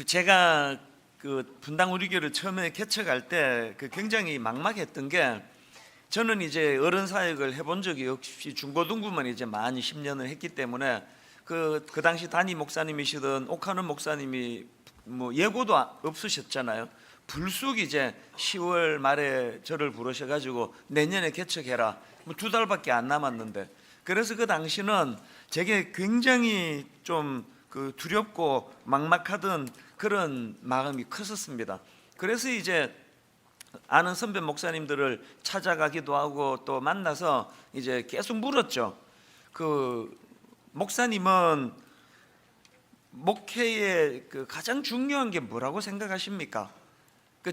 제가 분당 우리교를 처음에 개척할 때 굉장히 막막했던 게, 저는 이제 어른 사역을 해본 적이 없이 중고등부만 이제 만 10년을 했기 때문에 그 당시 담임 목사님이시던 옥하는 목사님이 뭐 예고도 없으셨잖아요. 불쑥 이제 10월 말에 저를 부르셔가지고 내년에 개척해라. 뭐 2달밖에 안 남았는데, 그래서 그 당시는 제게 굉장히 좀 두렵고 막막하던 그런 마음이 컸었습니다. 그래서 이제 아는 선배 목사님들을 찾아가기도 하고 또 만나서 이제 계속 물었죠. 목사님은 목회의 가장 중요한 게 뭐라고 생각하십니까?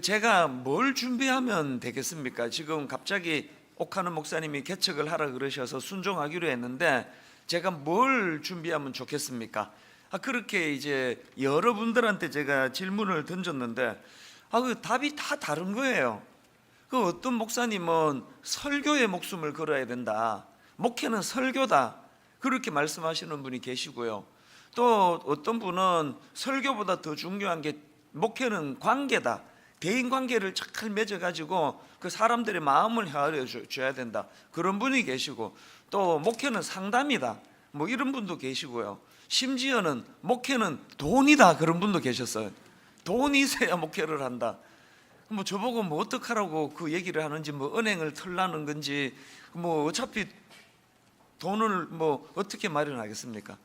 제가 뭘 준비하면 되겠습니까? 지금 갑자기 옥하는 목사님이 개척을 하라 그러셔서 순종하기로 했는데 제가 뭘 준비하면 좋겠습니까? 그렇게 이제 여러분들한테 제가 질문을 던졌는데 그 답이 다 다른 거예요. 어떤 목사님은 설교에 목숨을 걸어야 된다, 목회는 설교다, 그렇게 말씀하시는 분이 계시고요. 또 어떤 분은 설교보다 더 중요한 게 목회는 관계다, 대인 관계를 잘 맺어가지고 그 사람들의 마음을 헤아려 줘야 된다, 그런 분이 계시고, 또 목회는 상담이다, 뭐 이런 분도 계시고요. 심지어는 목회는 돈이다, 그런 분도 계셨어요. 돈이 있어야 목회를 한다. 뭐 저보고 뭐 어떡하라고 그 얘기를 하는지, 뭐 은행을 털라는 건지, 뭐 어차피 돈을 뭐 어떻게 마련하겠습니까?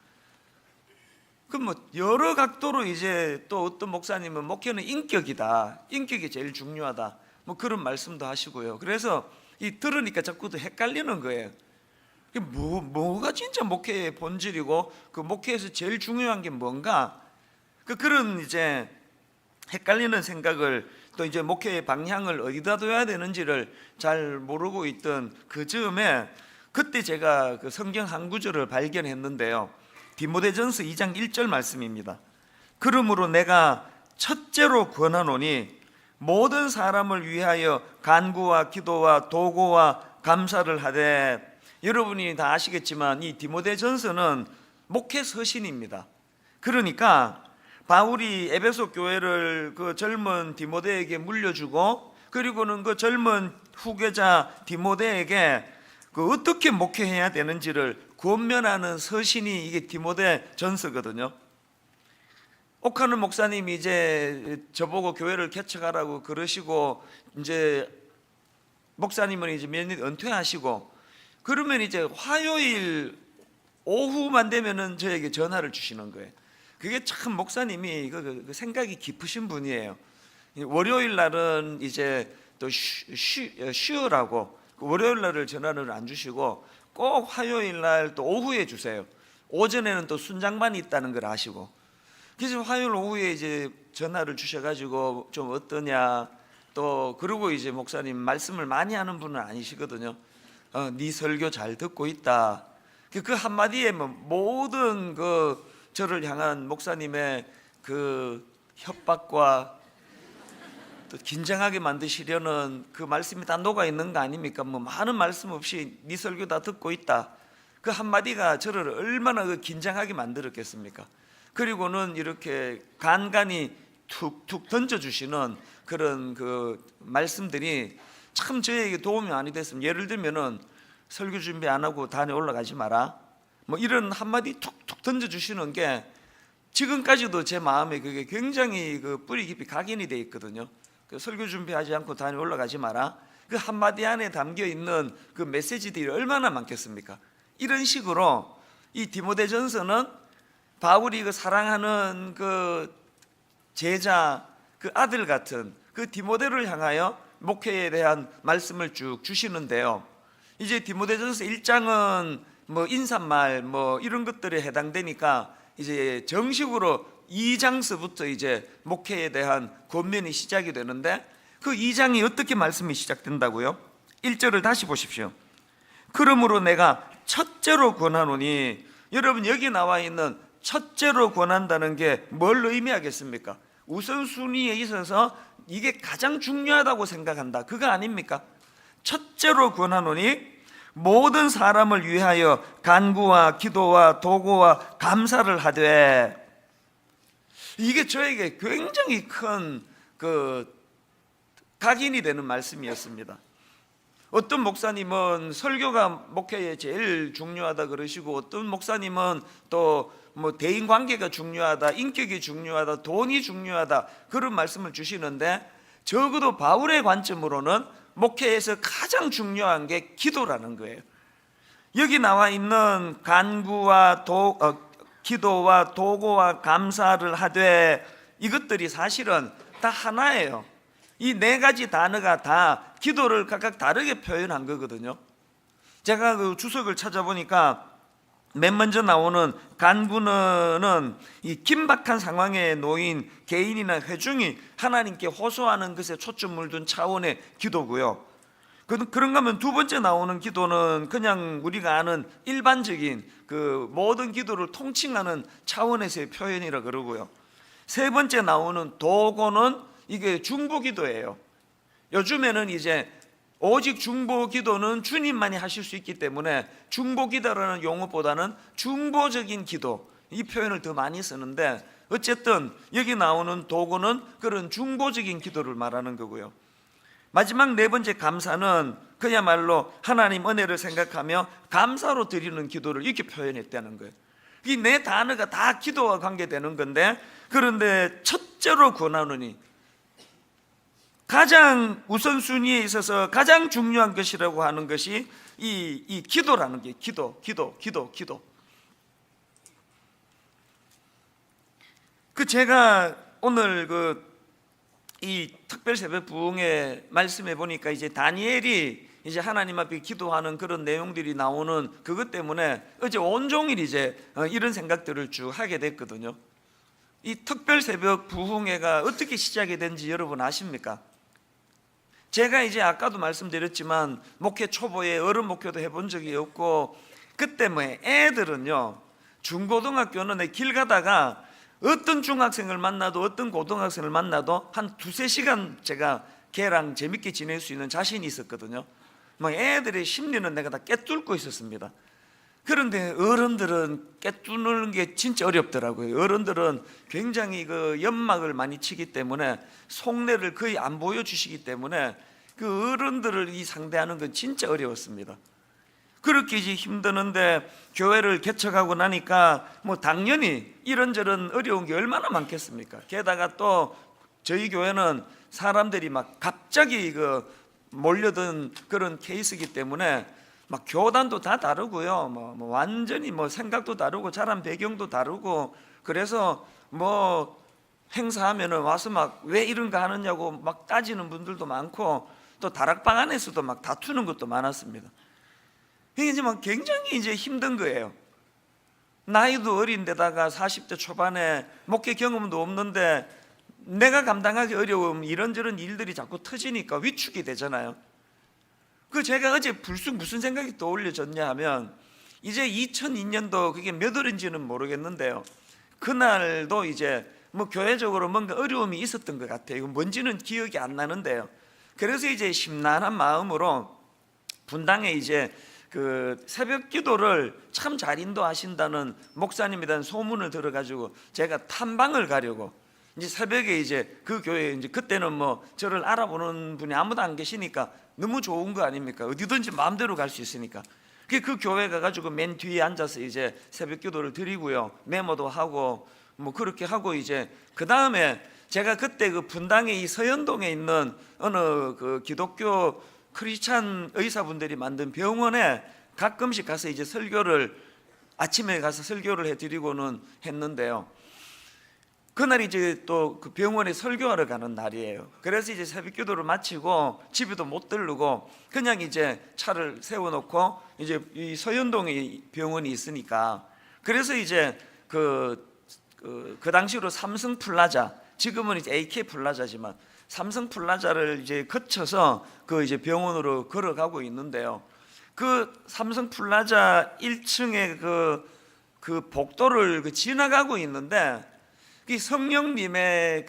뭐 여러 각도로 이제 또 어떤 목사님은 목회는 인격이다, 인격이 제일 중요하다, 뭐 그런 말씀도 하시고요. 그래서 들으니까 자꾸 헷갈리는 거예요. 뭐가 진짜 목회의 본질이고 그 목회에서 제일 중요한 게 뭔가, 그런 이제 헷갈리는 생각을, 또 이제 목회의 방향을 어디다 둬야 되는지를 잘 모르고 있던 그 즈음에 그때 제가 성경 한 구절을 발견했는데요. 디모데전서 2장 1절 말씀입니다. 그러므로 내가 첫째로 권하노니 모든 사람을 위하여 간구와 기도와 도고와 감사를 하되. 여러분이 다 아시겠지만 이 디모데전서는 목회 서신입니다. 그러니까 바울이 에베소 교회를 그 젊은 디모데에게 물려주고, 그리고는 그 젊은 후계자 디모데에게 어떻게 목회해야 되는지를 권면하는 서신이 이게 디모데전서거든요. 옥하는 목사님이 이제 저보고 교회를 개척하라고 그러시고, 이제 목사님은 이제 몇 년 은퇴하시고, 그러면 이제 화요일 오후만 되면은 저에게 전화를 주시는 거예요. 그게 참 목사님이 그 생각이 깊으신 분이에요. 월요일 날은 이제 또 쉬으라고 월요일 날을 전화를 안 주시고 꼭 화요일 날 또 오후에 주세요. 오전에는 또 순장반이 있다는 걸 아시고, 그래서 화요일 오후에 이제 전화를 주셔가지고 좀 어떠냐, 또 그리고 이제 목사님 말씀을 많이 하는 분은 아니시거든요. 네 설교 잘 듣고 있다, 그 한마디에 모든 저를 향한 목사님의 협박과 또 긴장하게 만드시려는 그 말씀이 다 녹아 있는 거 아닙니까? 많은 말씀 없이 네 설교 다 듣고 있다, 그 한마디가 저를 얼마나 긴장하게 만들었겠습니까? 그리고는 이렇게 간간히 툭툭 던져주시는 그런 말씀들이 참 저에게 도움이 많이 됐습니다. 예를 들면은 설교 준비 안 하고 단에 올라가지 마라, 뭐 이런 한마디 툭툭 던져주시는 게 지금까지도 제 마음에 그게 굉장히 뿌리 깊이 각인이 돼 있거든요. 설교 준비하지 않고 단에 올라가지 마라, 그 한마디 안에 담겨 있는 그 메시지들이 얼마나 많겠습니까? 이런 식으로 이 디모데전서는 바울이 사랑하는 제자, 아들 같은 디모데를 향하여 목회에 대한 말씀을 쭉 주시는데요. 이제 디모데전서 1장은 뭐 인사말 뭐 이런 것들에 해당되니까 이제 정식으로 2장서부터 이제 목회에 대한 권면이 시작이 되는데, 그 2장이 어떻게 말씀이 시작된다고요? 1절을 다시 보십시오. 그러므로 내가 첫째로 권하노니. 여러분, 여기 나와 있는 첫째로 권한다는 게 뭘 의미하겠습니까? 우선순위에 있어서 이게 가장 중요하다고 생각한다, 그거 아닙니까? 첫째로 권하노니 모든 사람을 위하여 간구와 기도와 도고와 감사를 하되. 이게 저에게 굉장히 큰 각인이 되는 말씀이었습니다. 어떤 목사님은 설교가 목회에 제일 중요하다 그러시고, 어떤 목사님은 또 뭐 대인 관계가 중요하다, 인격이 중요하다, 돈이 중요하다, 그런 말씀을 주시는데, 적어도 바울의 관점으로는 목회에서 가장 중요한 게 기도라는 거예요. 여기 나와 있는 간구와 기도와 도고와 감사를 하되, 이것들이 사실은 다 하나예요. 이 네 가지 단어가 다 기도를 각각 다르게 표현한 거거든요. 제가 그 주석을 찾아보니까 맨 먼저 나오는 간구는 이 긴박한 상황에 놓인 개인이나 회중이 하나님께 호소하는 것에 초점을 둔 차원의 기도고요. 그런가 하면 두 번째 나오는 기도는 그냥 우리가 아는 일반적인 그 모든 기도를 통칭하는 차원에서의 표현이라 그러고요. 세 번째 나오는 도고는 이게 중보기도예요. 요즘에는 이제 오직 중보기도는 주님만이 하실 수 있기 때문에 중보기도라는 용어보다는 중보적인 기도, 이 표현을 더 많이 쓰는데, 어쨌든 여기 나오는 도고는 그런 중보적인 기도를 말하는 거고요. 마지막 네 번째 감사는 그야말로 하나님 은혜를 생각하며 감사로 드리는 기도를 이렇게 표현했다는 거예요. 이 네 단어가 다 기도와 관계되는 건데, 그런데 첫째로 권하노니, 가장 우선순위에 있어서 가장 중요한 것이라고 하는 것이 이 기도라는 게, 기도. 제가 오늘 이 특별 새벽 부흥회 말씀해 보니까 이제 다니엘이 이제 하나님 앞에 기도하는 그런 내용들이 나오는 그것 때문에 어제 온종일 이제 이런 생각들을 쭉 하게 됐거든요. 이 특별 새벽 부흥회가 어떻게 시작이 된지 여러분 아십니까? 제가 이제 아까도 말씀드렸지만 목회 초보에 어른 목회도 해본 적이 없고, 그때 뭐 애들은요, 중고등학교는 길 가다가 어떤 중학생을 만나도 어떤 고등학생을 만나도 한 두세 시간 제가 걔랑 재밌게 지낼 수 있는 자신이 있었거든요. 막 애들의 심리는 내가 다 꿰뚫고 있었습니다. 그런데 어른들은 꿰뚫는 게 진짜 어렵더라고요. 어른들은 굉장히 그 연막을 많이 치기 때문에 속내를 거의 안 보여주시기 때문에 그 어른들을 상대하는 건 진짜 어려웠습니다. 그렇게 이제 힘드는데 교회를 개척하고 나니까 뭐 당연히 이런저런 어려운 게 얼마나 많겠습니까? 게다가 또 저희 교회는 사람들이 막 갑자기 몰려든 그런 케이스이기 때문에 막 교단도 다 다르고요. 뭐 완전히 생각도 다르고 자란 배경도 다르고, 그래서 뭐 행사하면은 와서 막 왜 이런가 하느냐고 막 따지는 분들도 많고, 또 다락방 안에서도 막 다투는 것도 많았습니다. 이제 막 굉장히 이제 힘든 거예요. 나이도 어린데다가 40대 초반에 목회 경험도 없는데 내가 감당하기 어려운 이런저런 일들이 자꾸 터지니까 위축이 되잖아요. 제가 어제 불쑥 무슨 생각이 떠올려졌냐 하면, 이제 2002년도 그게 몇 월인지는 모르겠는데요, 그날도 이제 뭐 교회적으로 뭔가 어려움이 있었던 것 같아요. 뭔지는 기억이 안 나는데요. 그래서 이제 심란한 마음으로 분당에 이제 새벽 기도를 참 잘 인도하신다는 목사님에 대한 소문을 들어가지고 제가 탐방을 가려고, 이제 새벽에 이제 그 교회에 이제 그때는 뭐 저를 알아보는 분이 아무도 안 계시니까 너무 좋은 거 아닙니까? 어디든지 마음대로 갈 수 있으니까. 그 교회 가가지고 맨 뒤에 앉아서 이제 새벽 기도를 드리고요, 메모도 하고 뭐 그렇게 하고, 이제 그 다음에 제가 그때 분당의 이 서현동에 있는 어느 기독교 크리스찬 의사분들이 만든 병원에 가끔씩 가서 이제 아침에 가서 설교를 해드리고는 했는데요, 그날 이제 또 그 병원에 설교하러 가는 날이에요. 그래서 이제 새벽 기도를 마치고 집에도 못 들르고 그냥 이제 차를 세워놓고 이제 이 서현동에 병원이 있으니까, 그래서 이제 그 당시로 삼성 플라자, 지금은 이제 AK 플라자지만 삼성 플라자를 이제 거쳐서 이제 병원으로 걸어가고 있는데요, 삼성 플라자 1층에 그 복도를 지나가고 있는데, 이 성령님의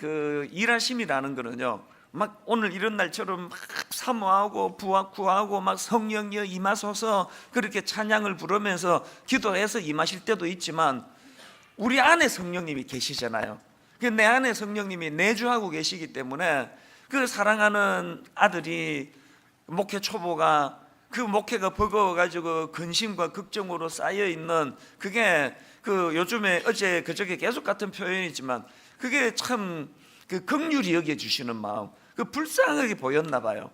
일하심이라는 거는요, 막 오늘 이런 날처럼 막 사모하고 구하고 막 성령이여 임하소서 그렇게 찬양을 부르면서 기도해서 임하실 때도 있지만, 우리 안에 성령님이 계시잖아요. 내 안에 성령님이 내주하고 계시기 때문에 그 사랑하는 아들이 목회 초보가 그 목회가 버거워가지고 근심과 걱정으로 쌓여있는 그게 그 요즘에 어제 그저께 계속 같은 표현이지만 그게 참 그 긍휼히 여겨주시는 마음, 그 불쌍하게 보였나 봐요.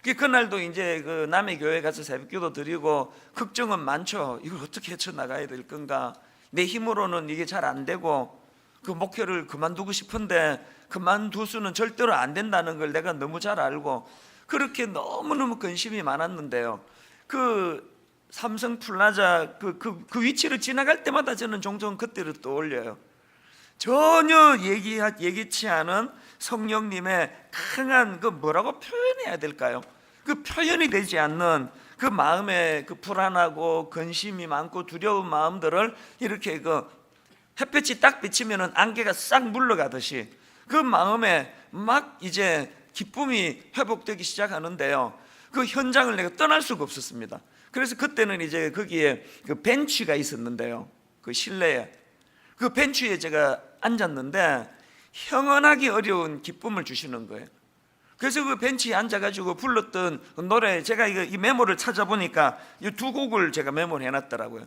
그날도 이제 그 남의 교회 가서 새벽기도 드리고 걱정은 많죠. 이걸 어떻게 헤쳐나가야 될 건가, 내 힘으로는 이게 잘 안 되고 그 목회를 그만두고 싶은데 그만둘 수는 절대로 안 된다는 걸 내가 너무 잘 알고 그렇게 너무너무 근심이 많았는데요, 그 삼성 플라자 그 위치를 지나갈 때마다 저는 종종 그때를 떠올려요. 전혀 예기치 않은 성령님의 강한 그 뭐라고 표현해야 될까요? 그 표현이 되지 않는 그 마음에 그 불안하고 근심이 많고 두려운 마음들을 이렇게 그 햇볕이 딱 비치면은 안개가 싹 물러가듯이 그 마음에 막 이제 기쁨이 회복되기 시작하는데요, 그 현장을 내가 떠날 수가 없었습니다. 그래서 그때는 이제 거기에 그 벤치가 있었는데요, 그 실내에 그 벤치에 제가 앉았는데 형언하기 어려운 기쁨을 주시는 거예요. 그래서 그 벤치에 앉아가지고 불렀던 노래, 제가 이 메모를 찾아보니까 이 두 곡을 제가 메모를 해놨더라고요.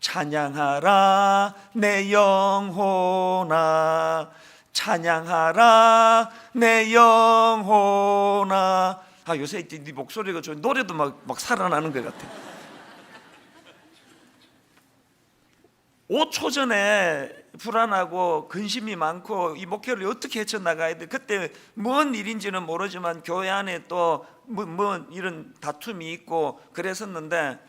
찬양하라 내 영혼아, 찬양하라 내 영혼아. 요새 네 목소리가 좀 노래도 막 살아나는 것 같아. 5초 전에 불안하고 근심이 많고 이 목회를 어떻게 헤쳐나가야 돼, 그때 뭔 일인지는 모르지만 교회 안에 또 뭐 이런 다툼이 있고 그랬었는데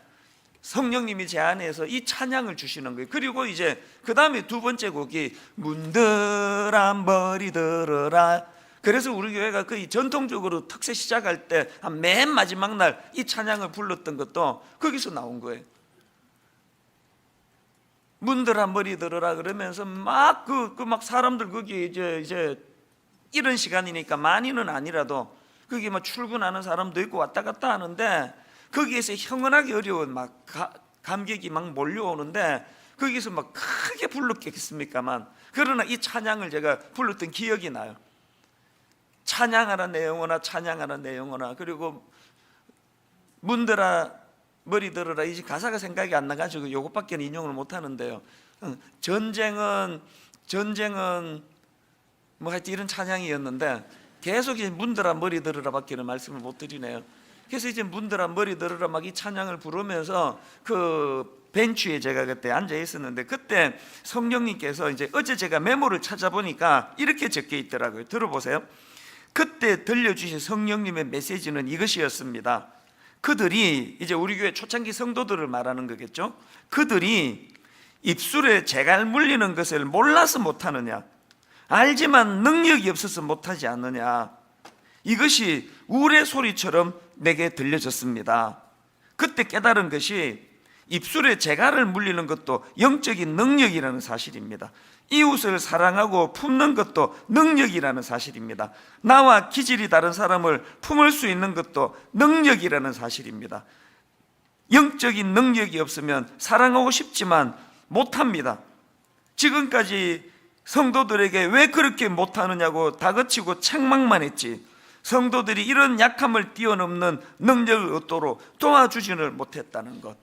성령님이 제 안에서 이 찬양을 주시는 거예요. 그리고 이제 그 다음에 두 번째 곡이 문들아 머리 들어라. 그래서 우리 교회가 거의 전통적으로 특세 시작할 때 한 맨 마지막 날 이 찬양을 불렀던 것도 거기서 나온 거예요. 문들아 머리 들어라 그러면서 막 사람들 거기 이제 이런 시간이니까 많이는 아니라도 거기 막 출근하는 사람도 있고 왔다 갔다 하는데 거기에서 형언하기 어려운 막 감격이 막 몰려오는데 거기서 막 크게 불렀겠습니까만, 그러나 이 찬양을 제가 불렀던 기억이 나요. 찬양하라 내 영혼아, 찬양하라 내 영혼아. 그리고 문들아 머리 들어라, 이 가사가 생각이 안 나가지고 요것밖에 인용을 못 하는데요. 전쟁은 뭐 하여튼 이런 찬양이었는데 계속 이제 문들아 머리 들어라 밖에는 말씀을 못 드리네요. 그래서 이제 문들아 머리 들어라 막 이 찬양을 부르면서 그 벤치에 제가 그때 앉아 있었는데 그때 성령님께서 이제 어제 제가 메모를 찾아보니까 이렇게 적혀 있더라고요. 들어보세요. 그때 들려주신 성령님의 메시지는 이것이었습니다. 그들이, 이제 우리 교회 초창기 성도들을 말하는 거겠죠. 그들이 입술에 재갈 물리는 것을 몰라서 못하느냐, 알지만 능력이 없어서 못하지 않느냐, 이것이 우레 소리처럼 내게 들려졌습니다. 그때 깨달은 것이 입술에 재갈을 물리는 것도 영적인 능력이라는 사실입니다. 이웃을 사랑하고 품는 것도 능력이라는 사실입니다. 나와 기질이 다른 사람을 품을 수 있는 것도 능력이라는 사실입니다. 영적인 능력이 없으면 사랑하고 싶지만 못합니다. 지금까지 성도들에게 왜 그렇게 못하느냐고 다그치고 책망만 했지, 성도들이 이런 약함을 뛰어넘는 능력을 얻도록 도와주지를 못했다는 것.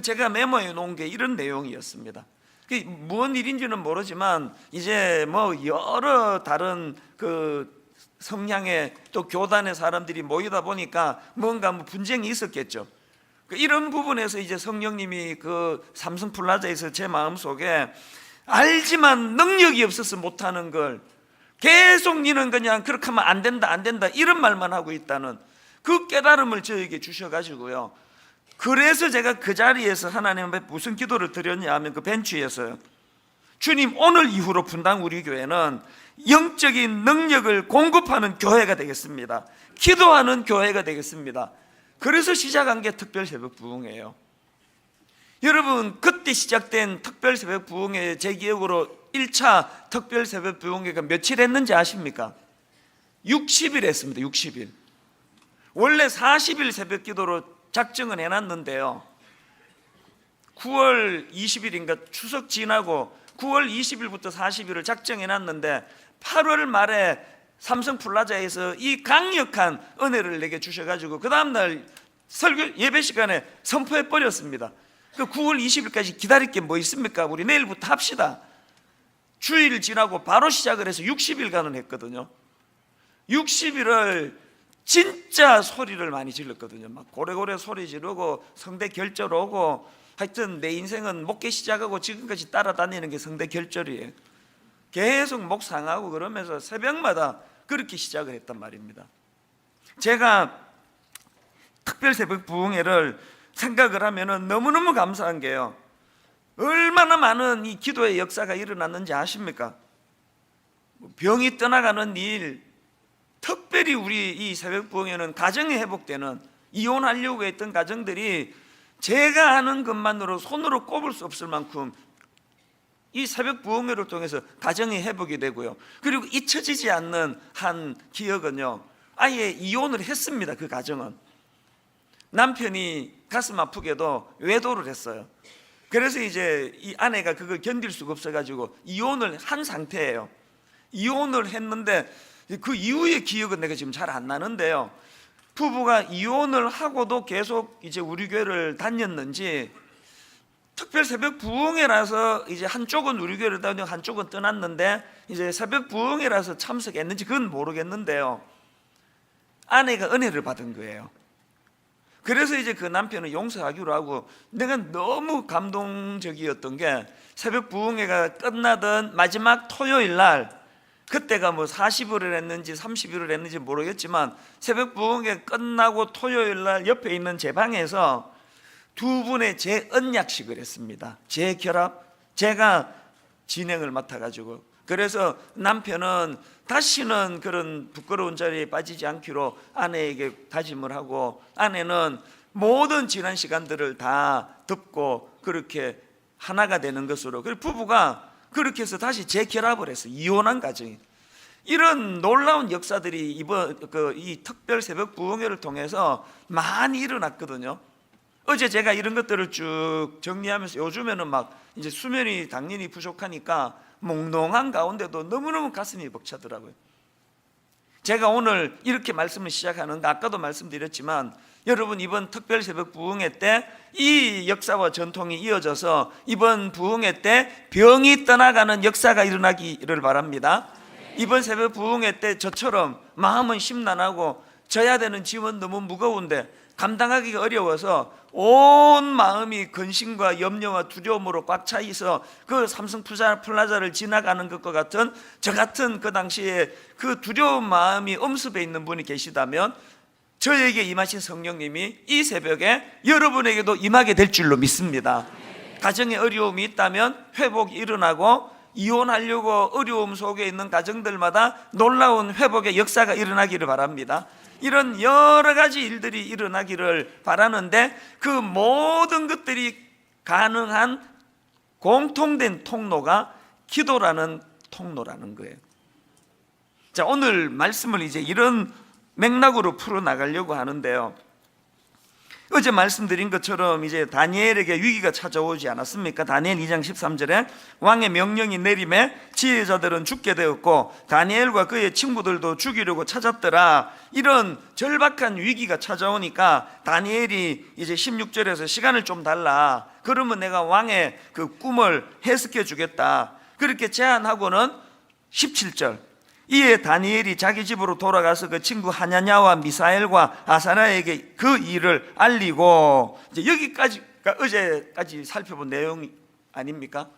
제가 메모해 놓은 게 이런 내용이었습니다. 무슨 일인지는 모르지만 이제 뭐 여러 다른 그 성향의 또 교단의 사람들이 모이다 보니까 뭔가 분쟁이 있었겠죠. 이런 부분에서 이제 성령님이 그 삼성 플라자에서 제 마음속에 알지만 능력이 없어서 못하는 걸 계속 니는 그냥 그렇게 하면 안 된다 이런 말만 하고 있다는 그 깨달음을 저에게 주셔가지고요. 그래서 제가 그 자리에서 하나님 앞에 무슨 기도를 드렸냐 하면 그 벤치에서요, 주님, 오늘 이후로 분당 우리 교회는 영적인 능력을 공급하는 교회가 되겠습니다. 기도하는 교회가 되겠습니다. 그래서 시작한 게 특별 새벽 부흥이에요. 여러분, 그때 시작된 특별 새벽 부흥회, 제 기억으로 1차 특별 새벽 부흥회가 며칠 했는지 아십니까? 60일 했습니다. 60일. 원래 40일 새벽 기도로 작정은 해놨는데요, 9월 20일인가 추석 지나고 9월 20일부터 40일을 작정해 놨는데 8월 말에 삼성 플라자에서 이 강력한 은혜를 내게 주셔가지고 그 다음날 설교 예배 시간에 선포해 버렸습니다. 그 9월 20일까지 기다릴 게 뭐 있습니까? 우리 내일부터 합시다. 주일 지나고 바로 시작을 해서 60일간은 했거든요. 60일을 진짜 소리를 많이 질렀거든요. 막 고래고래 소리 지르고 성대 결절 오고, 하여튼 내 인생은 목회 시작하고 지금까지 따라다니는 게 성대 결절이에요. 계속 목 상하고 그러면서 새벽마다 그렇게 시작을 했단 말입니다. 제가 특별 새벽 부흥회를 생각을 하면은 너무너무 감사한 게요, 얼마나 많은 이 기도의 역사가 일어났는지 아십니까? 병이 떠나가는 일, 특별히 우리 이 새벽 부흥회는 가정이 회복되는, 이혼하려고 했던 가정들이 제가 하는 것만으로 손으로 꼽을 수 없을 만큼 이 새벽 부흥회를 통해서 가정이 회복이 되고요. 그리고 잊혀지지 않는 한 기억은요, 아예 이혼을 했습니다. 그 가정은 남편이 가슴 아프게도 외도를 했어요. 그래서 이제 이 아내가 그걸 견딜 수가 없어가지고 이혼을 한 상태예요. 이혼을 했는데 그 이후의 기억은 내가 지금 잘 안 나는데요, 부부가 이혼을 하고도 계속 이제 우리 교회를 다녔는지, 특별 새벽 부흥회라서 이제 한쪽은 우리 교회를 다니고 한쪽은 떠났는데 이제 새벽 부흥회라서 참석했는지 그건 모르겠는데요, 아내가 은혜를 받은 거예요. 그래서 이제 그 남편을 용서하기로 하고, 내가 너무 감동적이었던 게 새벽 부흥회가 끝나던 마지막 토요일 날, 그때가 뭐 40일을 했는지 30일을 했는지 모르겠지만 새벽 부흥회 끝나고 토요일 날 옆에 있는 제 방에서 두 분의 재언약식을 했습니다. 재결합, 제가 진행을 맡아가지고, 그래서 남편은 다시는 그런 부끄러운 자리에 빠지지 않기로 아내에게 다짐을 하고, 아내는 모든 지난 시간들을 다 덮고 그렇게 하나가 되는 것으로, 그리고 부부가 그렇게 해서 다시 재결합을 했어요. 이혼한 가정이. 이런 놀라운 역사들이 이번 이 특별 새벽 부흥회를 통해서 많이 일어났거든요. 어제 제가 이런 것들을 쭉 정리하면서, 요즘에는 막 이제 수면이 당연히 부족하니까 몽롱한 가운데도 너무너무 가슴이 벅차더라고요. 제가 오늘 이렇게 말씀을 시작하는 거, 아까도 말씀드렸지만 여러분, 이번 특별 새벽 부흥회 때 이 역사와 전통이 이어져서 이번 부흥회 때 병이 떠나가는 역사가 일어나기를 바랍니다. 이번 새벽 부흥회 때 저처럼 마음은 심란하고 져야 되는 짐은 너무 무거운데 감당하기가 어려워서 온 마음이 근심과 염려와 두려움으로 꽉 차 있어 그 삼성 플라자를 지나가는 것과 같은, 저 같은 그 당시에 그 두려운 마음이 엄습해 있는 분이 계시다면 저에게 임하신 성령님이 이 새벽에 여러분에게도 임하게 될 줄로 믿습니다. 가정에 어려움이 있다면 회복이 일어나고, 이혼하려고 어려움 속에 있는 가정들마다 놀라운 회복의 역사가 일어나기를 바랍니다. 이런 여러 가지 일들이 일어나기를 바라는데, 그 모든 것들이 가능한 공통된 통로가 기도라는 통로라는 거예요. 자, 오늘 말씀을 이제 이런 맥락으로 풀어나가려고 하는데요, 어제 말씀드린 것처럼 이제 다니엘에게 위기가 찾아오지 않았습니까? 다니엘 2장 13절에 왕의 명령이 내림에 지혜자들은 죽게 되었고 다니엘과 그의 친구들도 죽이려고 찾았더라. 이런 절박한 위기가 찾아오니까 다니엘이 이제 16절에서 시간을 좀 달라, 그러면 내가 왕의 그 꿈을 해석해 주겠다, 그렇게 제안하고는 17절, 이에 다니엘이 자기 집으로 돌아가서 그 친구 하냐냐와 미사엘과 아사나에게 그 일을 알리고, 이제 여기까지가 어제까지 살펴본 내용 아닙니까?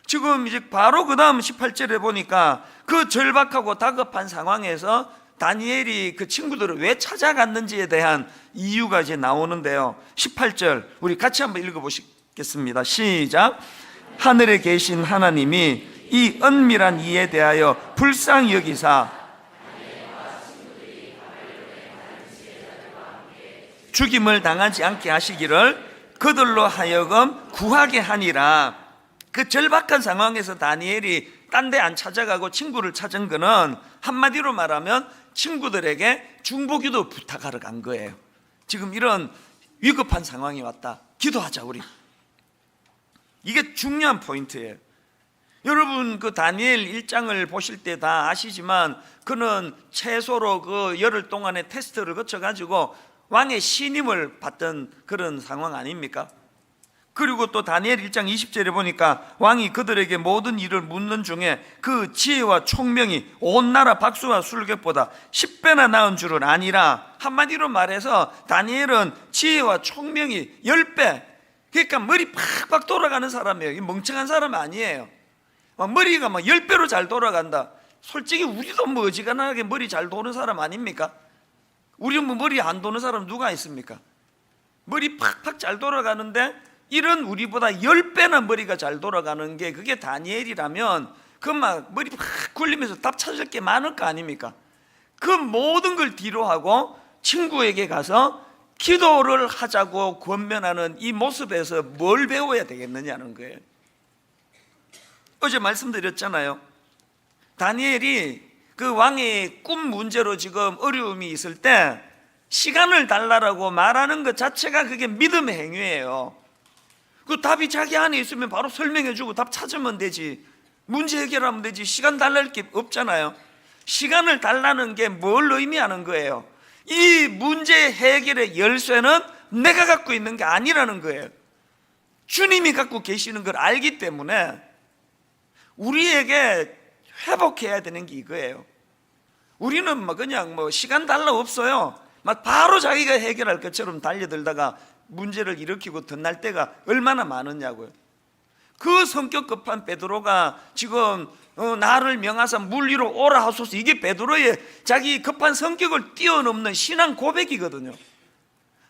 지금 이제 바로 그 다음 18절에 보니까 그 절박하고 다급한 상황에서 다니엘이 그 친구들을 왜 찾아갔는지에 대한 이유가 이제 나오는데요, 18절 우리 같이 한번 읽어보시겠습니다. 시작. 하늘에 계신 하나님이 이 은밀한 이에 대하여 불쌍히 여기사 죽임을 당하지 않게 하시기를 그들로 하여금 구하게 하니라. 그 절박한 상황에서 다니엘이 딴 데 안 찾아가고 친구를 찾은 거는 한마디로 말하면 친구들에게 중보기도 부탁하러 간 거예요. 지금 이런 위급한 상황이 왔다, 기도하자 우리. 이게 중요한 포인트예요. 여러분 그 다니엘 1장을 보실 때 다 아시지만 그는 최소로 그 열흘 동안의 테스트를 거쳐가지고 왕의 신임을 받던 그런 상황 아닙니까? 그리고 또 다니엘 1장 20절에 보니까 왕이 그들에게 모든 일을 묻는 중에 그 지혜와 총명이 온 나라 박수와 술객보다 10배나 나은 줄은 아니라, 한마디로 말해서 다니엘은 지혜와 총명이 10배, 그러니까 머리 팍팍 돌아가는 사람이에요. 멍청한 사람 아니에요. 머리가 막 10배로 잘 돌아간다. 솔직히 우리도 뭐 어지간하게 머리 잘 도는 사람 아닙니까? 우리 뭐 머리 안 도는 사람 누가 있습니까? 머리 팍팍 잘 돌아가는데 이런 우리보다 10배나 머리가 잘 돌아가는 게 그게 다니엘이라면 그 막 머리 팍 굴리면서 답 찾을 게 많을 거 아닙니까? 그 모든 걸 뒤로 하고 친구에게 가서 기도를 하자고 권면하는 이 모습에서 뭘 배워야 되겠느냐는 거예요. 어제 말씀드렸잖아요. 다니엘이 그 왕의 꿈 문제로 지금 어려움이 있을 때 시간을 달라고 말하는 것 자체가 그게 믿음의 행위예요. 그 답이 자기 안에 있으면 바로 설명해주고 답 찾으면 되지, 문제 해결하면 되지, 시간 달랄 게 없잖아요. 시간을 달라는 게 뭘 의미하는 거예요? 이 문제 해결의 열쇠는 내가 갖고 있는 게 아니라는 거예요. 주님이 갖고 계시는 걸 알기 때문에 우리에게 회복해야 되는 게 이거예요. 우리는 뭐 그냥 뭐 시간 달라 없어요. 막 바로 자기가 해결할 것처럼 달려들다가 문제를 일으키고 덧날 때가 얼마나 많으냐고요. 그 성격 급한 베드로가 지금 나를 명하사 물 위로 오라 하소서, 이게 베드로의 자기 급한 성격을 뛰어넘는 신앙 고백이거든요.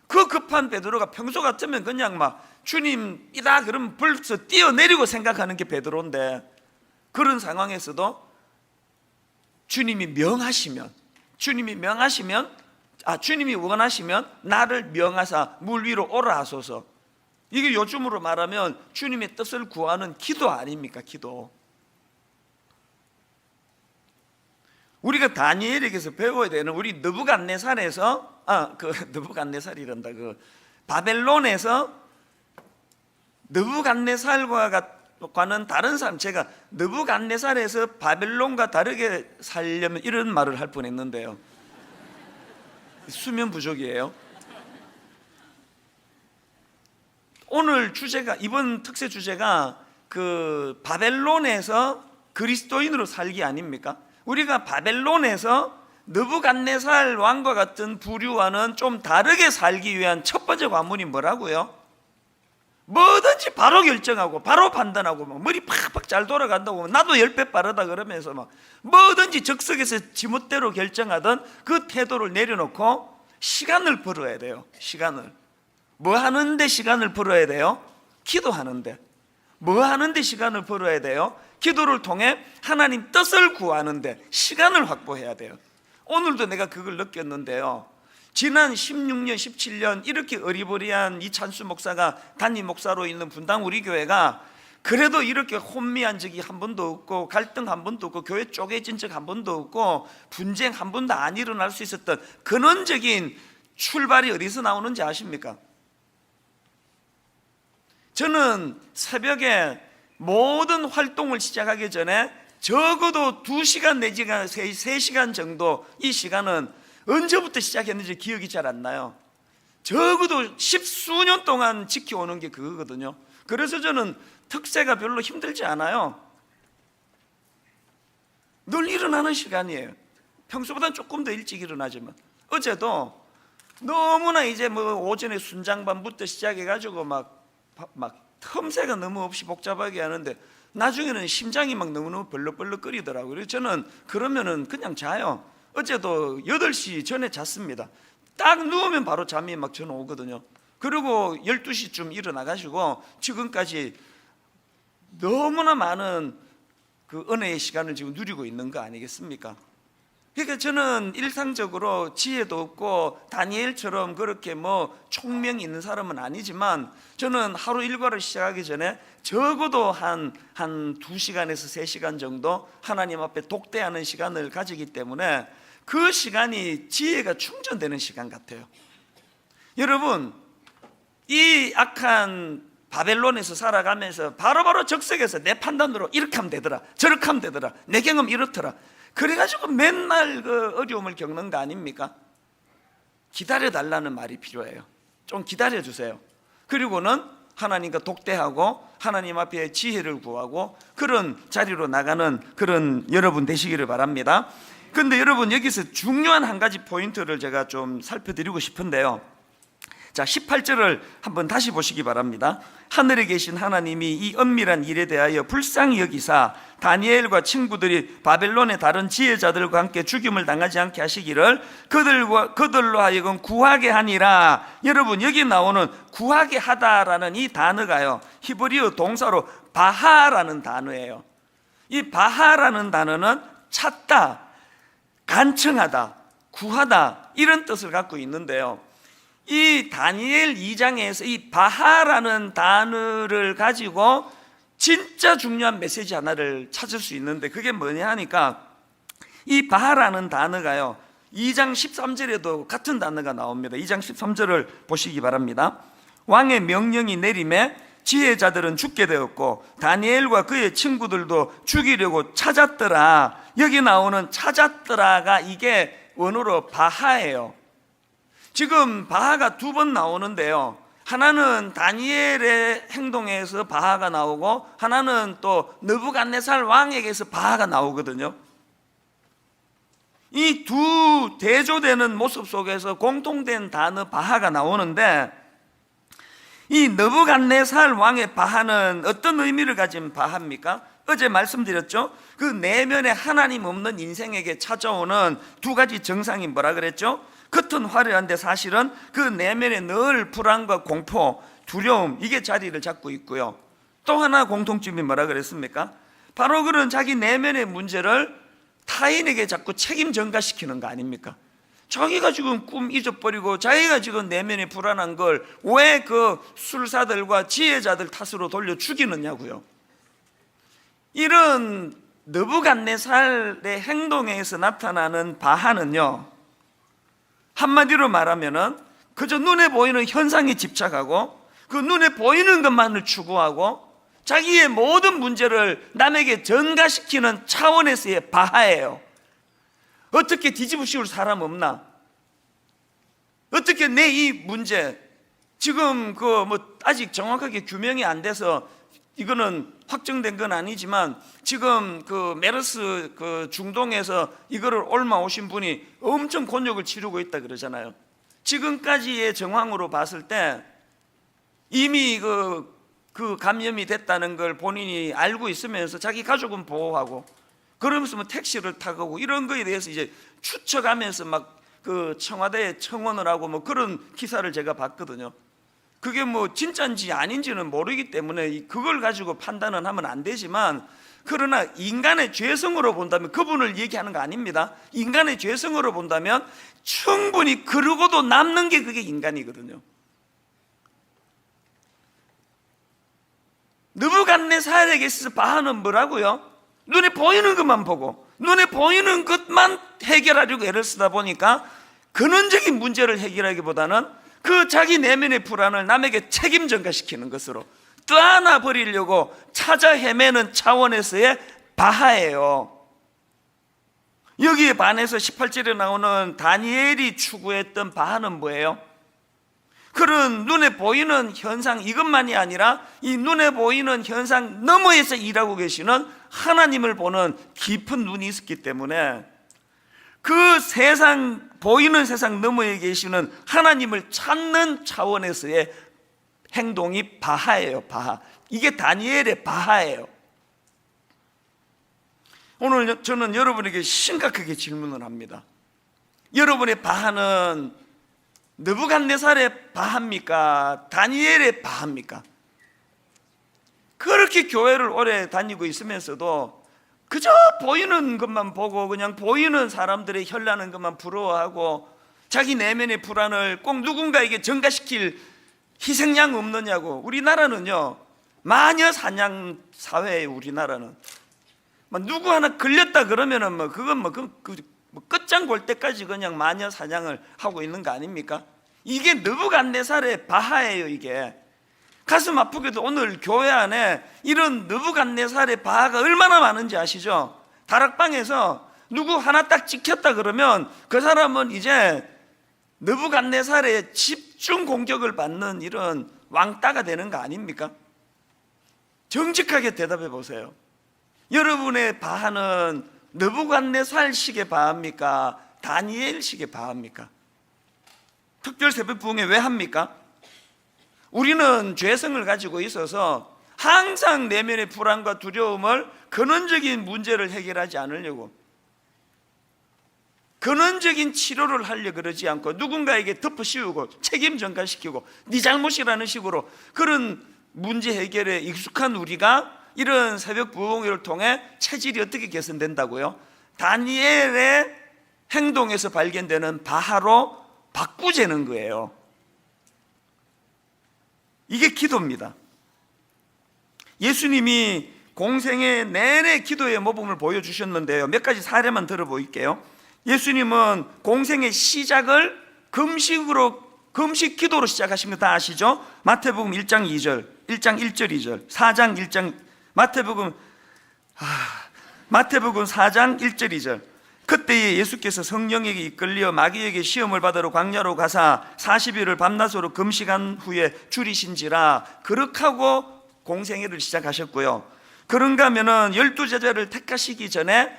그 급한 베드로가 평소 같으면 그냥 막 주님이다 그러면 벌써 뛰어내리고 생각하는 게 베드로인데, 그런 상황에서도 주님이 원하시면 나를 명하사 물 위로 오라 하소서. 이게 요즘으로 말하면 주님의 뜻을 구하는 기도 아닙니까? 기도. 우리가 다니엘에게서 배워야 되는, 우리 느부갓네살에서 느부갓네살이란다. 그 바벨론에서 느부갓네살과는 다른 사람, 제가 느부갓네살에서 바벨론과 다르게 살려면 이런 말을 할 뻔했는데요. 수면 부족이에요. 오늘 주제가, 이번 특세 주제가 그 바벨론에서 그리스도인으로 살기 아닙니까? 우리가 바벨론에서 느부갓네살 왕과 같은 부류와는 좀 다르게 살기 위한 첫 번째 관문이 뭐라고요? 뭐든지 바로 결정하고 바로 판단하고 막 머리 팍팍 잘 돌아간다고, 나도 10배 빠르다 그러면서 막 뭐든지 적석에서 지멋대로 결정하던 그 태도를 내려놓고 시간을 벌어야 돼요. 시간을. 뭐 하는데 시간을 벌어야 돼요? 기도하는데. 뭐 하는데 시간을 벌어야 돼요? 기도를 통해 하나님 뜻을 구하는데 시간을 확보해야 돼요. 오늘도 내가 그걸 느꼈는데요. 지난 16년, 17년 이렇게 어리버리한 이찬수 목사가 담임 목사로 있는 분당 우리 교회가 그래도 이렇게 혼미한 적이 한 번도 없고, 갈등 한 번도 없고, 교회 쪼개진 적 한 번도 없고, 분쟁 한 번도 안 일어날 수 있었던 근원적인 출발이 어디서 나오는지 아십니까? 저는 새벽에 모든 활동을 시작하기 전에 적어도 2시간 내지가 3시간 정도, 이 시간은 언제부터 시작했는지 기억이 잘 안 나요. 적어도 10수년 동안 지켜오는 게 그거거든요. 그래서 저는 특세가 별로 힘들지 않아요. 늘 일어나는 시간이에요. 평소보다는 조금 더 일찍 일어나지만, 어제도 너무나 이제 뭐 오전에 순장반부터 시작해가지고 막 틈새가 너무 없이 복잡하게 하는데 나중에는 심장이 막 너무너무 벌렁벌렁 끓이더라고요. 그래서 저는 그러면은 그냥 자요. 어제도 8시 전에 잤습니다. 딱 누우면 바로 잠이 막 전화 오거든요. 그리고 12시쯤 일어나가지고 지금까지 너무나 많은 그 은혜의 시간을 지금 누리고 있는 거 아니겠습니까? 그러니까 저는 일상적으로 지혜도 없고 다니엘처럼 그렇게 뭐 총명이 있는 사람은 아니지만, 저는 하루 일과를 시작하기 전에 적어도 한 2시간에서 3시간 정도 하나님 앞에 독대하는 시간을 가지기 때문에 그 시간이 지혜가 충전되는 시간 같아요. 여러분, 이 악한 바벨론에서 살아가면서 바로바로 적석에서 내 판단으로 이렇게 하면 되더라, 저렇게 하면 되더라, 내 경험 이렇더라, 그래가지고 맨날 그 어려움을 겪는 거 아닙니까? 기다려달라는 말이 필요해요. 좀 기다려주세요. 그리고는 하나님과 독대하고 하나님 앞에 지혜를 구하고 그런 자리로 나가는 그런 여러분 되시기를 바랍니다. 그런데 여러분, 여기서 중요한 한 가지 포인트를 제가 좀 살펴드리고 싶은데요. 자, 18절을 한번 다시 보시기 바랍니다. 하늘에 계신 하나님이 이 은밀한 일에 대하여 불쌍히 여기사 다니엘과 친구들이 바벨론의 다른 지혜자들과 함께 죽임을 당하지 않게 하시기를 그들로 하여금 구하게 하니라. 여러분, 여기 나오는 구하게 하다라는 이 단어가요, 히브리어 동사로 바하라는 단어예요. 이 바하라는 단어는 찾다, 간청하다, 구하다, 이런 뜻을 갖고 있는데요, 이 다니엘 2장에서 이 바하라는 단어를 가지고 진짜 중요한 메시지 하나를 찾을 수 있는데, 그게 뭐냐 하니까 이 바하라는 단어가요 2장 13절에도 같은 단어가 나옵니다. 2장 13절을 보시기 바랍니다. 왕의 명령이 내림에 지혜자들은 죽게 되었고 다니엘과 그의 친구들도 죽이려고 찾았더라. 여기 나오는 찾았더라가 이게 원어로 바하예요. 지금 바하가 두 번 나오는데요, 하나는 다니엘의 행동에서 바하가 나오고 하나는 또 느부갓네살 왕에게서 바하가 나오거든요. 이 두 대조되는 모습 속에서 공통된 단어 바하가 나오는데, 이 느부갓네살 왕의 바하는 어떤 의미를 가진 바하입니까? 어제 말씀드렸죠? 그 내면에 하나님 없는 인생에게 찾아오는 두 가지 증상이 뭐라 그랬죠? 겉은 화려한데 사실은 그 내면에 늘 불안과 공포, 두려움, 이게 자리를 잡고 있고요. 또 하나 공통점이 뭐라 그랬습니까? 바로 그런 자기 내면의 문제를 타인에게 자꾸 책임 전가시키는 거 아닙니까? 자기가 지금 꿈 잊어버리고 자기가 지금 내면에 불안한 걸 왜 그 술사들과 지혜자들 탓으로 돌려 죽이느냐고요. 이런 느부갓네살의 행동에서 나타나는 바하는요, 한마디로 말하면은 그저 눈에 보이는 현상에 집착하고 그 눈에 보이는 것만을 추구하고 자기의 모든 문제를 남에게 전가시키는 차원에서의 바하예요. 어떻게 뒤집어 씌울 사람 없나? 어떻게 내 이 문제, 지금 아직 정확하게 규명이 안 돼서 이거는 확정된 건 아니지만 지금 메르스 중동에서 이거를 옮아 오신 분이 엄청 곤욕을 치르고 있다 그러잖아요. 지금까지의 정황으로 봤을 때 이미 그 감염이 됐다는 걸 본인이 알고 있으면서 자기 가족은 보호하고 그러면서 택시를 타고 이런 거에 대해서 이제 추측하면서 막 청와대에 청원을 하고 그런 기사를 제가 봤거든요. 그게 진짜인지 아닌지는 모르기 때문에 그걸 가지고 판단은 하면 안 되지만, 그러나 인간의 죄성으로 본다면, 그분을 얘기하는 거 아닙니다. 인간의 죄성으로 본다면 충분히 그러고도 남는 게 그게 인간이거든요. 느부갓네살에게 있어서 바하는 뭐라고요? 눈에 보이는 것만 보고 눈에 보이는 것만 해결하려고 애를 쓰다 보니까 근원적인 문제를 해결하기보다는 그 자기 내면의 불안을 남에게 책임 전가시키는 것으로 떠안아 버리려고 찾아 헤매는 차원에서의 바하예요. 여기에 반해서 18절에 나오는 다니엘이 추구했던 바하는 뭐예요? 그런 눈에 보이는 현상 이것만이 아니라 이 눈에 보이는 현상 너머에서 일하고 계시는 하나님을 보는 깊은 눈이 있었기 때문에 그 세상, 보이는 세상 너머에 계시는 하나님을 찾는 차원에서의 행동이 바하예요. 바하. 이게 다니엘의 바하예요. 오늘 저는 여러분에게 심각하게 질문을 합니다. 여러분의 바하는 느부갓네살의 바하입니까? 다니엘의 바하입니까? 그렇게 교회를 오래 다니고 있으면서도 그저 보이는 것만 보고 그냥 보이는 사람들의 현란한 것만 부러워하고 자기 내면의 불안을 꼭 누군가에게 전가시킬 희생양 없느냐고. 우리나라는요, 마녀 사냥 사회예요. 우리나라는 누구 하나 걸렸다 그러면은 그건 끝장 볼 때까지 그냥 마녀 사냥을 하고 있는 거 아닙니까? 이게 느부갓네살의 바하예요. 이게 가슴 아프게도 오늘 교회 안에 이런 느부갓네살의 바하가 얼마나 많은지 아시죠? 다락방에서 누구 하나 딱 찍혔다 그러면 그 사람은 이제 느부갓네살의 집중 공격을 받는 이런 왕따가 되는 거 아닙니까? 정직하게 대답해 보세요. 여러분의 바하는 느부갓네살식의 바합니까? 다니엘식의 바합니까? 특별 새벽 부흥회 왜 합니까? 우리는 죄성을 가지고 있어서 항상 내면의 불안과 두려움을 근원적인 문제를 해결하지 않으려고, 근원적인 치료를 하려고 그러지 않고 누군가에게 덮어씌우고 책임 전가시키고 네 잘못이라는 식으로 그런 문제 해결에 익숙한 우리가 이런 새벽 부흥회를 통해 체질이 어떻게 개선된다고요? 다니엘의 행동에서 발견되는 바하로 바꾸자는 거예요. 이게 기도입니다. 예수님이 공생애 내내 기도의 모범을 보여주셨는데요, 몇 가지 사례만 들어보일게요. 예수님은 공생의 시작을 금식 기도로 시작하신 거 다 아시죠? 마태복음 1장 2절, 1장 1절 2절, 4장 1장, 마태복음 4장 1절 2절. 그때에 예수께서 성령에게 이끌려 마귀에게 시험을 받으러 광야로 가사 40일을 밤낮으로 금식한 후에 줄이신지라, 그렇하고 공생애를 시작하셨고요. 그런가 하면은 12제자를 택하시기 전에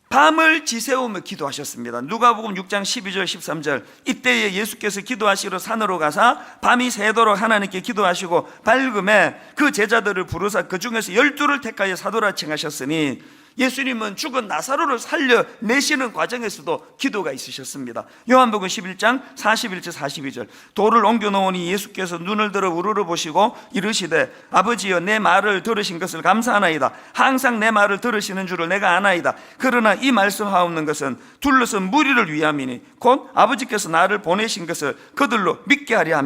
밤을 지새우며 기도하셨습니다. 누가복음 6장 12절 13절. 이때에 예수께서 기도하시러 산으로 가사 밤이 새도록 하나님께 기도하시고 밝음에 그 제자들을 부르사 그 중에서 12를 택하여 사도라 칭하셨으니, 예수님은 죽은 나사로를 살려내시는 과정에서도 기도가 있으셨습니다. 요한복음 11장 41절 42절. 돌을 옮겨놓으니 예수께서 눈을 들어 우러러 보시고 이르시되 아버지여, 내 말을 들으신 것을 감사하나이다. 항상 내 말을 들으시는 줄을 내가 아나이다. 그러나 이 말씀하옵는 것은 둘러선 무리를 위함이니 곧 아버지께서 나를 보내신 것을 그들로 믿게 하려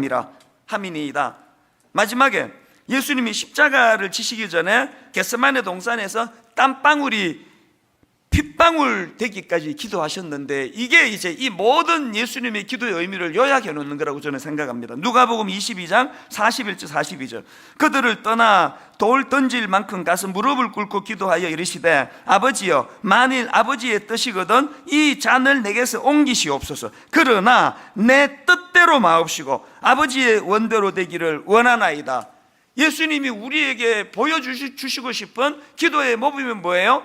함이니이다. 마지막에 예수님이 십자가를 지시기 전에 겟세마네 동산에서 땀방울이 핏방울 되기까지 기도하셨는데, 이게 이제 이 모든 예수님의 기도의 의미를 요약해 놓는 거라고 저는 생각합니다. 누가복음 22장 41절 42절. 그들을 떠나 돌 던질 만큼 가서 무릎을 꿇고 기도하여 이르시되 아버지여, 만일 아버지의 뜻이거든 이 잔을 내게서 옮기시옵소서. 그러나 내 뜻대로 마옵시고 아버지의 원대로 되기를 원하나이다. 예수님이 우리에게 보여주시고 싶은 기도의 모범이 뭐예요?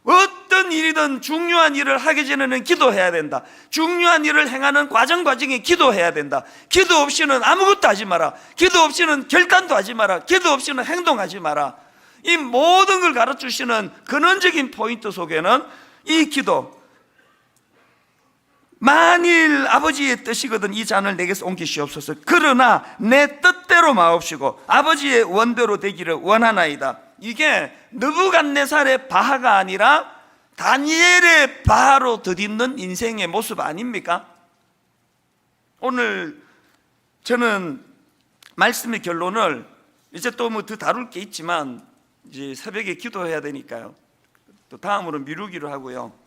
어떤 일이든 중요한 일을 하기 전에는 기도해야 된다. 중요한 일을 행하는 과정에 기도해야 된다. 기도 없이는 아무것도 하지 마라. 기도 없이는 결단도 하지 마라. 기도 없이는 행동하지 마라. 이 모든 걸 가르쳐주시는 근원적인 포인트 속에는 이 기도, 만일 아버지의 뜻이거든 이 잔을 내게서 옮기시옵소서. 그러나 내 뜻대로 마옵시고 아버지의 원대로 되기를 원하나이다. 이게 느부갓네살의 바하가 아니라 다니엘의 바하로 덧입는 인생의 모습 아닙니까? 오늘 저는 말씀의 결론을 이제 또 뭐 더 다룰 게 있지만 이제 새벽에 기도해야 되니까요, 또 다음으로 미루기로 하고요,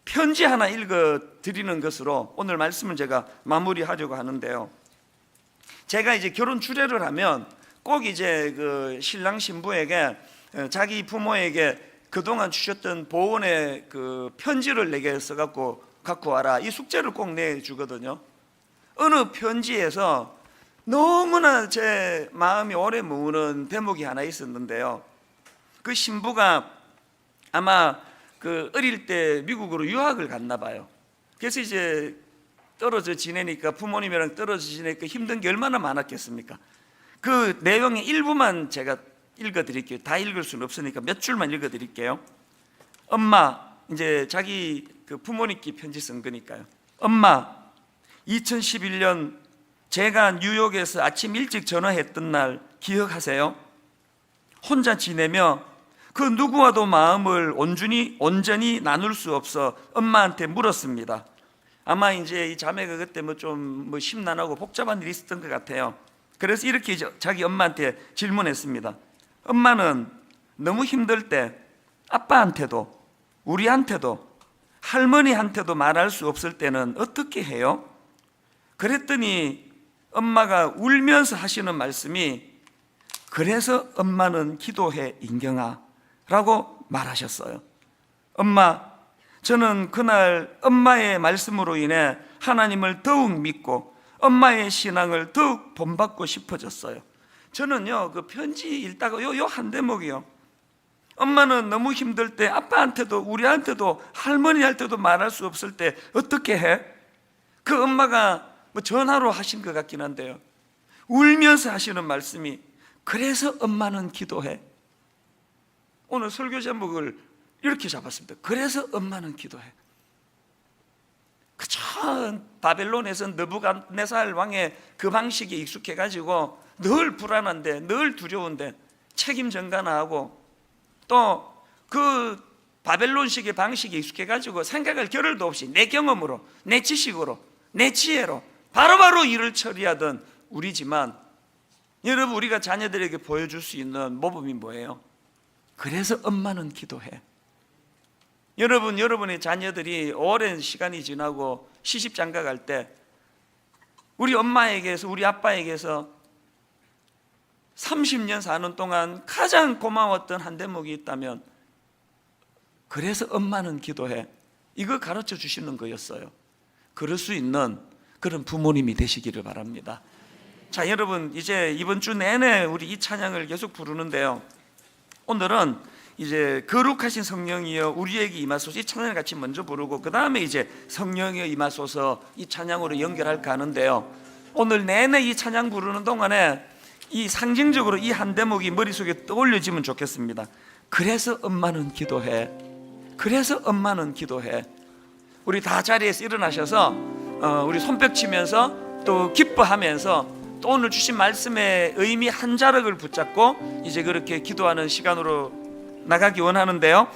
편지 하나 읽어 드리는 것으로 오늘 말씀을 제가 마무리하려고 하는데요. 제가 이제 결혼 주례를 하면 꼭 이제 그 신랑 신부에게 자기 부모에게 그동안 주셨던 보온의 그 편지를 내게 써갖고 갖고 와라, 이 숙제를 꼭 내주거든요. 어느 편지에서 너무나 제 마음이 오래 머무는 대목이 하나 있었는데요. 그 신부가 아마 그 어릴 때 미국으로 유학을 갔나 봐요. 그래서 이제 떨어져 지내니까, 부모님이랑 떨어져 지내니까 힘든 게 얼마나 많았겠습니까? 그 내용의 일부만 제가 읽어 드릴게요. 다 읽을 수는 없으니까 몇 줄만 읽어 드릴게요. 엄마, 이제 자기 그 부모님께 편지 쓴 거니까요. 엄마, 2011년 제가 뉴욕에서 아침 일찍 전화했던 날 기억하세요? 혼자 지내며 그 누구와도 마음을 온전히 나눌 수 없어 엄마한테 물었습니다. 아마 이제 이 자매가 그때 좀 심란하고 복잡한 일이 있었던 것 같아요. 그래서 이렇게 자기 엄마한테 질문했습니다. 엄마는 너무 힘들 때 아빠한테도 우리한테도 할머니한테도 말할 수 없을 때는 어떻게 해요? 그랬더니 엄마가 울면서 하시는 말씀이 그래서 엄마는 기도해 인경아 라고 말하셨어요. 엄마, 저는 그날 엄마의 말씀으로 인해 하나님을 더욱 믿고 엄마의 신앙을 더욱 본받고 싶어졌어요. 저는요, 그 편지 읽다가 요 한 대목이요. 엄마는 너무 힘들 때 아빠한테도 우리한테도 할머니한테도 말할 수 없을 때 어떻게 해? 그 엄마가 뭐 전화로 하신 것 같긴 한데요, 울면서 하시는 말씀이 그래서 엄마는 기도해. 오늘 설교 제목을 이렇게 잡았습니다. 그래서 엄마는 기도해. 그저 바벨론에서 느부갓네살 왕의 그 방식에 익숙해가지고 늘 불안한데, 늘 두려운데 책임 전가나하고 또 그 바벨론식의 방식에 익숙해가지고 생각할 겨를도 없이 내 경험으로, 내 지식으로, 내 지혜로 바로바로 일을 처리하던 우리지만, 여러분, 우리가 자녀들에게 보여줄 수 있는 모범이 뭐예요? 그래서 엄마는 기도해. 여러분, 여러분의 자녀들이 오랜 시간이 지나고 시집장가 갈 때 우리 엄마에게서, 우리 아빠에게서 30년 사는 동안 가장 고마웠던 한 대목이 있다면 그래서 엄마는 기도해, 이거 가르쳐 주시는 거였어요. 그럴 수 있는 그런 부모님이 되시기를 바랍니다. 자, 여러분, 이제 이번 주 내내 우리 이 찬양을 계속 부르는데요, 오늘은 이제 거룩하신 성령이여 우리에게 임하소서, 이 찬양을 같이 먼저 부르고 그 다음에 이제 성령이여 임하소서 이 찬양으로 연결할까 하는데요, 오늘 내내 이 찬양 부르는 동안에 이 상징적으로 이 한 대목이 머릿속에 떠올려지면 좋겠습니다. 그래서 엄마는 기도해. 그래서 엄마는 기도해. 우리 다 자리에서 일어나셔서 우리 손뼉 치면서 또 기뻐하면서 또 오늘 주신 말씀의 의미 한 자락을 붙잡고 이제 그렇게 기도하는 시간으로 나가기 원하는데요,